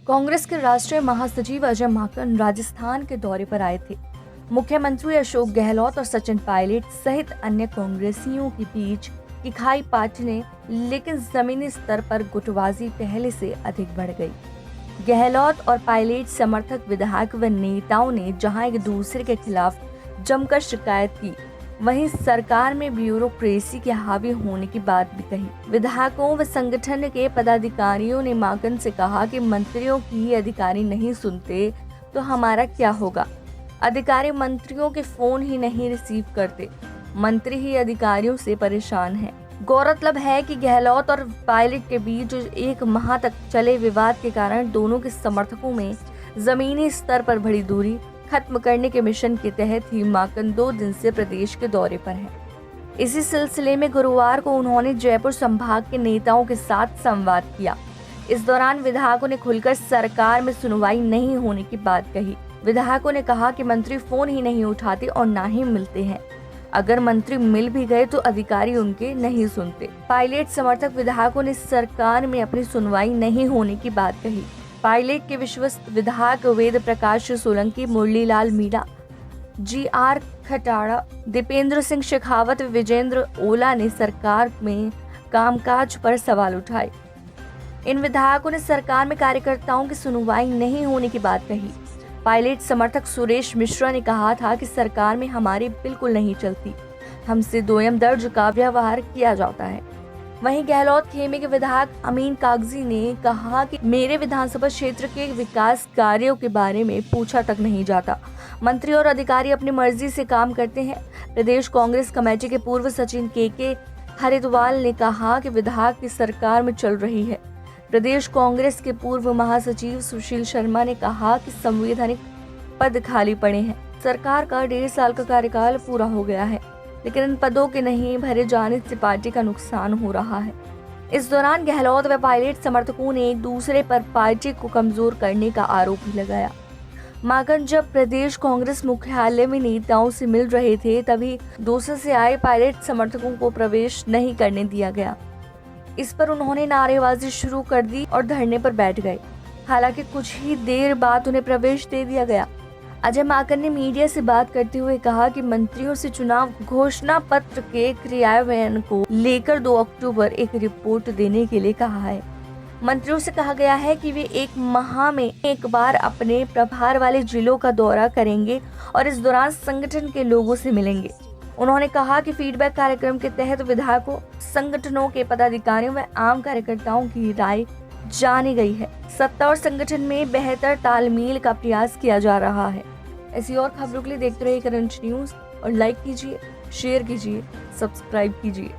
कांग्रेस के राष्ट्रीय महासचिव अजय माकन राजस्थान के दौरे पर आए थे। मुख्यमंत्री अशोक गहलोत और सचिन पायलट सहित अन्य कांग्रेसियों के बीच की खाई पाटने, लेकिन जमीनी स्तर पर गुटबाजी पहले से अधिक बढ़ गई। गहलोत और पायलट समर्थक विधायक व नेताओं ने जहां एक दूसरे के खिलाफ जमकर शिकायत की, वहीं सरकार में ब्यूरोक्रेसी के हावी होने की बात भी कही। विधायकों व संगठन के पदाधिकारियों ने माकन से कहा कि मंत्रियों की अधिकारी नहीं सुनते तो हमारा क्या होगा। अधिकारी मंत्रियों के फोन ही नहीं रिसीव करते, मंत्री ही अधिकारियों से परेशान हैं। गौरतलब है कि गहलोत और पायलट के बीच एक माह तक चले विवाद के कारण दोनों के समर्थकों में जमीनी स्तर पर बढ़ी दूरी खत्म करने के मिशन के तहत ही माकन 2 दिन से प्रदेश के दौरे पर हैं। इसी सिलसिले में गुरुवार को उन्होंने जयपुर संभाग के नेताओं के साथ संवाद किया। इस दौरान विधायकों ने खुलकर सरकार में सुनवाई नहीं होने की बात कही। विधायकों ने कहा कि मंत्री फोन ही नहीं उठाते और ना ही मिलते हैं। अगर मंत्री मिल भी गए तो अधिकारी उनके नहीं सुनते। पायलट समर्थक विधायकों ने सरकार में अपनी सुनवाई नहीं होने की बात कही। पायलट के विश्वस्त विधायक वेद प्रकाश सोलंकी, मुरलीलाल मीणा, GR खटाड़ा, दीपेंद्र सिंह शेखावत व विजेंद्र ओला ने सरकार में कामकाज पर सवाल उठाए। इन विधायकों ने सरकार में कार्यकर्ताओं की सुनवाई नहीं होने की बात कही। पायलट समर्थक सुरेश मिश्रा ने कहा था कि सरकार में हमारी बिल्कुल नहीं चलती, हमसे दोयम दर्ज का व्यवहार किया जाता है। वहीं गहलोत खेमे के विधायक अमीन कागजी ने कहा कि मेरे विधानसभा क्षेत्र के विकास कार्यों के बारे में पूछा तक नहीं जाता, मंत्री और अधिकारी अपनी मर्जी से काम करते हैं। प्रदेश कांग्रेस कमेटी के पूर्व सचिव के हरिद्वाल ने कहा कि विधायक की सरकार में चल रही है। प्रदेश कांग्रेस के पूर्व महासचिव सुशील शर्मा ने कहा कि संवैधानिक पद खाली पड़े हैं। सरकार का 1.5 साल का कार्यकाल पूरा हो गया है, लेकिन इन पदों के नहीं भरे जाने से पार्टी का नुकसान हो रहा है। इस दौरान गहलोत व पायलट समर्थकों ने एक दूसरे पर पार्टी को कमजोर करने का आरोप भी लगाया। माकन जब प्रदेश कांग्रेस मुख्यालय में नेताओं से मिल रहे थे, तभी दूसरे से आए पायलट समर्थकों को प्रवेश नहीं करने दिया गया। इस पर उन्होंने नारेबाजी शुरू कर दी और धरने पर बैठ गए। हालांकि कुछ ही देर बाद उन्हें प्रवेश दे दिया गया। अजय माकन ने मीडिया से बात करते हुए कहा कि मंत्रियों से चुनाव घोषणा पत्र के क्रियान्वयन को लेकर 2 अक्टूबर एक रिपोर्ट देने के लिए कहा है। मंत्रियों से कहा गया है कि वे 1 माह में एक बार अपने प्रभार वाले जिलों का दौरा करेंगे और इस दौरान संगठन के लोगों से मिलेंगे। उन्होंने कहा कि फीडबैक कार्यक्रम के तहत विधायकों, संगठनों के पदाधिकारियों व आम कार्यकर्ताओं की राय जानी गई है। सत्ता और संगठन में बेहतर तालमेल का प्रयास किया जा रहा है। ऐसी और खबरों के लिए देखते रहिए क्रंच न्यूज़ और लाइक कीजिए, शेयर कीजिए, सब्सक्राइब कीजिए।